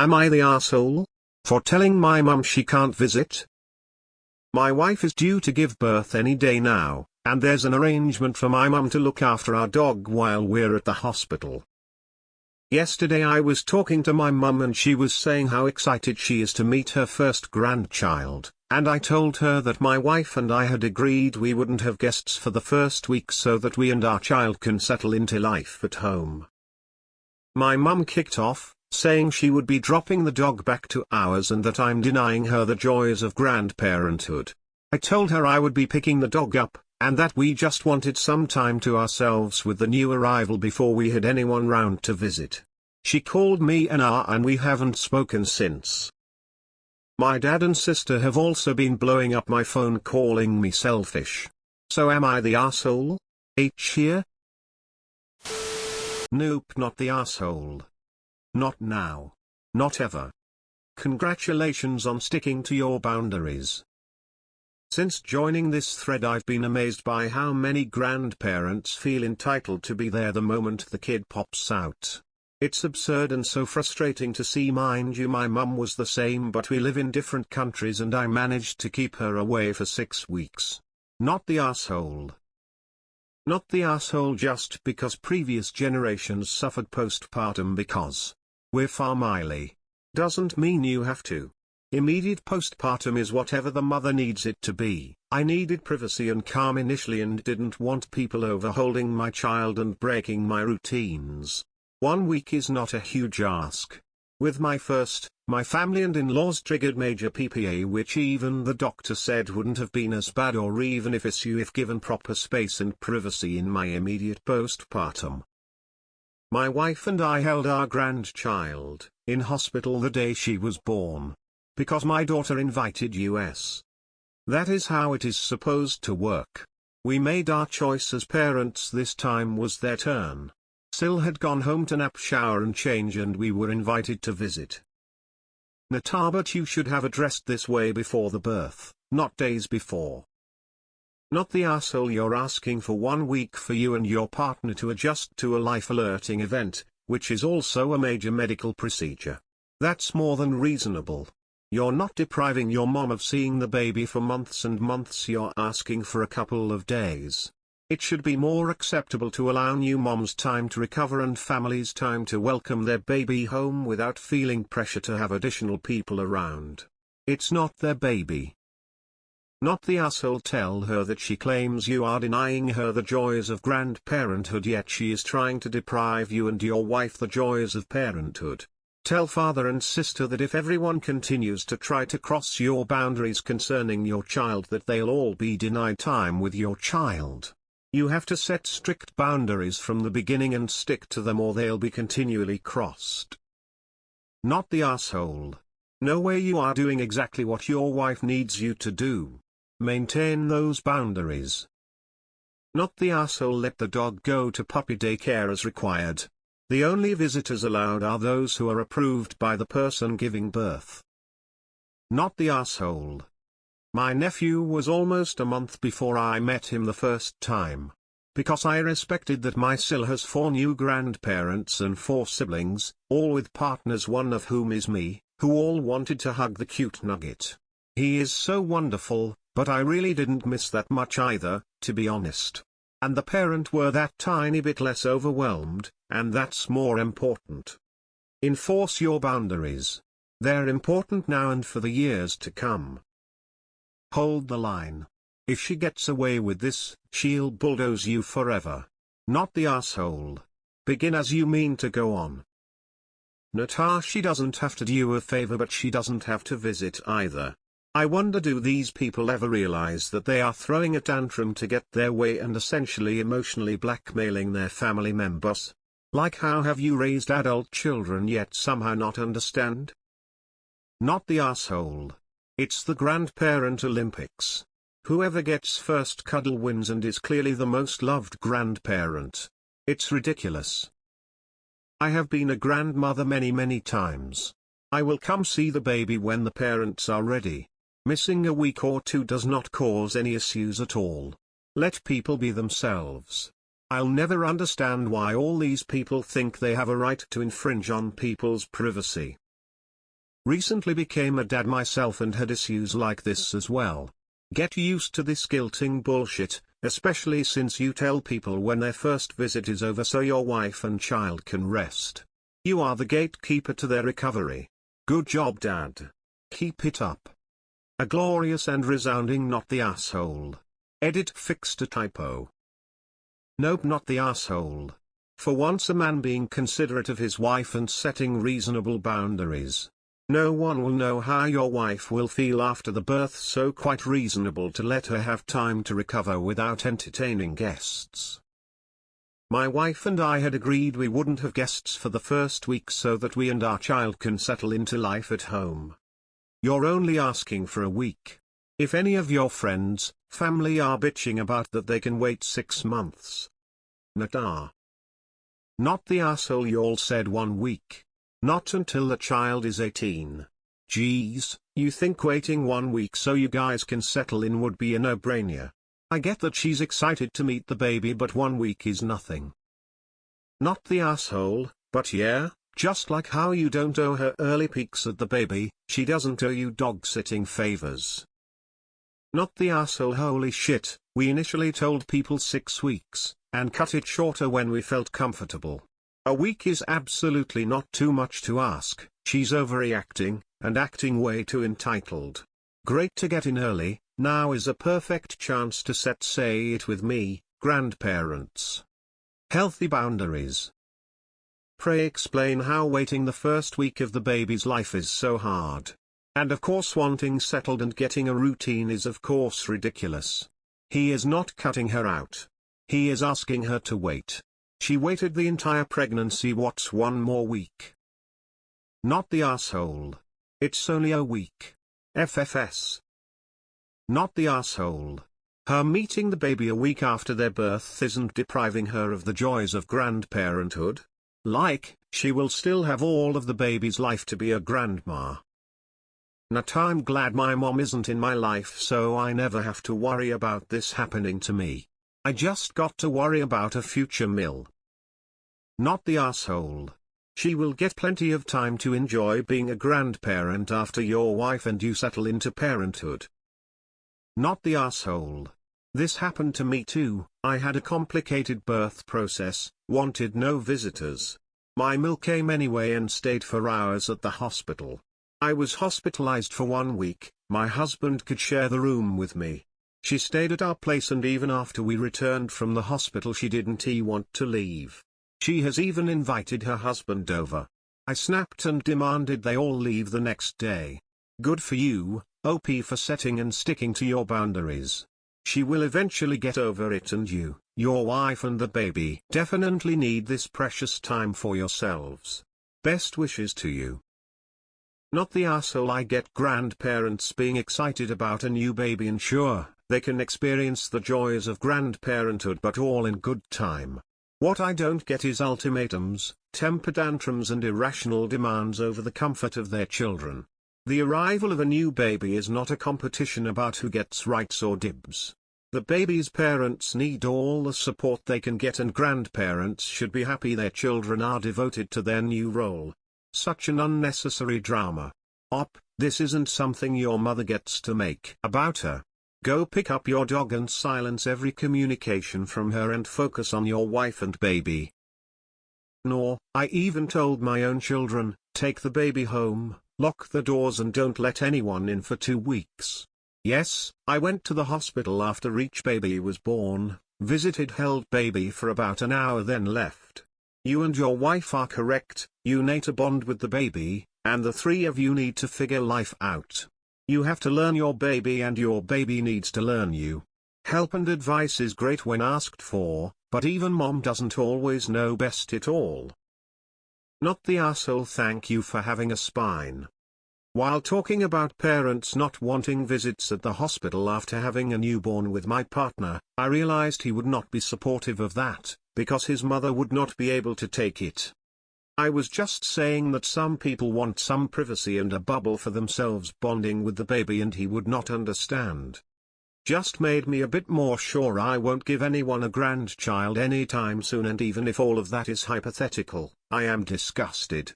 Am I the asshole for telling my mum she can't visit? My wife is due to give birth any day now, and there's an arrangement for my mum to look after our dog while we're at the hospital. Yesterday I was talking to my mum and she was saying how excited she is to meet her first grandchild, and I told her that my wife and I had agreed we wouldn't have guests for the first week so that we and our child can settle into life at home. My mum kicked off, saying she would be dropping the dog back to ours and that I'm denying her the joys of grandparenthood. I told her I would be picking the dog up, and that we just wanted some time to ourselves with the new arrival before we had anyone round to visit. She called me an hour and we haven't spoken since. My dad and sister have also been blowing up my phone calling me selfish. So am I the asshole? H here? Nope, not the asshole. Not now. Not ever. Congratulations on sticking to your boundaries. Since joining this thread I've been amazed by how many grandparents feel entitled to be there the moment the kid pops out. It's absurd and so frustrating to see. Mind you, my mum was the same, but we live in different countries and I managed to keep her away for 6 weeks. Not the asshole. Not the asshole just because previous generations suffered postpartum because we're family. Doesn't mean you have to. Immediate postpartum is whatever the mother needs it to be. I needed privacy and calm initially and didn't want people overholding my child and breaking my routines. 1 week is not a huge ask. With my first, my family and in-laws triggered major PPA, which even the doctor said wouldn't have been as bad or even if given proper space and privacy in my immediate postpartum. My wife and I held our grandchild in hospital the day she was born. Because my daughter invited us. That is how it is supposed to work. We made our choice as parents. This time was their turn. Sil had gone home to nap, shower and change, and we were invited to visit. Nata, but you should have addressed this way before the birth, not days before. Not the asshole. You're asking for 1 week for you and your partner to adjust to a life-alerting event, which is also a major medical procedure. That's more than reasonable. You're not depriving your mom of seeing the baby for months and months. You're asking for a couple of days. It should be more acceptable to allow new moms time to recover and families time to welcome their baby home without feeling pressure to have additional people around. It's not their baby. Not the asshole. Tell her that she claims you are denying her the joys of grandparenthood, yet she is trying to deprive you and your wife the joys of parenthood. Tell father and sister that if everyone continues to try to cross your boundaries concerning your child, that they'll all be denied time with your child. You have to set strict boundaries from the beginning and stick to them, or they'll be continually crossed. Not the asshole. No way. You are doing exactly what your wife needs you to do. Maintain those boundaries. Not the asshole. Let the dog go to puppy daycare as required. The only visitors allowed are those who are approved by the person giving birth. Not the asshole. My nephew was almost a month before I met him the first time. Because I respected that my Sil has 4 new grandparents and 4 siblings, all with partners, one of whom is me, who all wanted to hug the cute nugget. He is so wonderful, but I really didn't miss that much either, to be honest. And the parent were that tiny bit less overwhelmed, and that's more important. Enforce your boundaries. They're important now and for the years to come. Hold the line. If she gets away with this, she'll bulldoze you forever. Not the asshole. Begin as you mean to go on. Nata, she doesn't have to do you a favor, but she doesn't have to visit either. I wonder, do these people ever realize that they are throwing a tantrum to get their way and essentially emotionally blackmailing their family members? Like, how have you raised adult children yet somehow not understand? Not the asshole. It's the grandparent Olympics. Whoever gets first cuddle wins and is clearly the most loved grandparent. It's ridiculous. I have been a grandmother many times. I will come see the baby when the parents are ready. Missing a week or 2 does not cause any issues at all. Let people be themselves. I'll never understand why all these people think they have a right to infringe on people's privacy. Recently became a dad myself and had issues like this as well. Get used to this guilting bullshit, especially since you tell people when their first visit is over so your wife and child can rest. You are the gatekeeper to their recovery. Good job, Dad. Keep it up. A glorious and resounding not the asshole. Edit fixed a typo. Nope, not the asshole. For once a man being considerate of his wife and setting reasonable boundaries. No one will know how your wife will feel after the birth, so quite reasonable to let her have time to recover without entertaining guests. My wife and I had agreed we wouldn't have guests for the first week so that we and our child can settle into life at home. You're only asking for a week. If any of your friends, family are bitching about that, they can wait 6 months. Not the asshole, y'all said 1 week. Not until the child is 18. Geez, you think waiting 1 week so you guys can settle in would be a no-brainer. I get that she's excited to meet the baby, but 1 week is nothing. Not the asshole, but yeah, just like how you don't owe her early peeks at the baby, she doesn't owe you dog-sitting favors. Not the asshole, holy shit, we initially told people 6 weeks, and cut it shorter when we felt comfortable. A week is absolutely not too much to ask. She's overreacting, and acting way too entitled. Great to get in early, now is a perfect chance to set, say it with me, grandparents. Healthy boundaries. Pray explain how waiting the first week of the baby's life is so hard. And of course wanting settled and getting a routine is of course ridiculous. He is not cutting her out. He is asking her to wait. She waited the entire pregnancy, what's 1 more week? Not the asshole. It's only a week. FFS. Not the asshole. Her meeting the baby a week after their birth isn't depriving her of the joys of grandparenthood. Like, she will still have all of the baby's life to be a grandma. Not I'm glad my mom isn't in my life so I never have to worry about this happening to me. I just got to worry about a future mill. Not the asshole. She will get plenty of time to enjoy being a grandparent after your wife and you settle into parenthood. Not the asshole. This happened to me too. I had a complicated birth process, wanted no visitors. My mill came anyway and stayed for hours at the hospital. I was hospitalized for 1 week, my husband could share the room with me. She stayed at our place and even after we returned from the hospital she didn't want to leave. She has even invited her husband over. I snapped and demanded they all leave the next day. Good for you, OP, for setting and sticking to your boundaries. She will eventually get over it and you, your wife and the baby definitely need this precious time for yourselves. Best wishes to you. Not the asshole. I get grandparents being excited about a new baby and sure, they can experience the joys of grandparenthood but all in good time. What I don't get is ultimatums, temper tantrums and irrational demands over the comfort of their children. The arrival of a new baby is not a competition about who gets rights or dibs. The baby's parents need all the support they can get and grandparents should be happy their children are devoted to their new role. Such an unnecessary drama. This isn't something your mother gets to make about her. Go pick up your dog and silence every communication from her and focus on your wife and baby. Nor, I even told my own children, take the baby home, lock the doors and don't let anyone in for 2 weeks. Yes, I went to the hospital after each baby was born, visited, held baby for about an hour then left. You and your wife are correct, you need to bond with the baby, and the 3 of you need to figure life out. You have to learn your baby and your baby needs to learn you. Help and advice is great when asked for, but even mom doesn't always know best it all. Not the asshole. Thank you for having a spine. While talking about parents not wanting visits at the hospital after having a newborn with my partner, I realized he would not be supportive of that, because his mother would not be able to take it. I was just saying that some people want some privacy and a bubble for themselves bonding with the baby and he would not understand. Just made me a bit more sure I won't give anyone a grandchild anytime soon, and even if all of that is hypothetical, I am disgusted.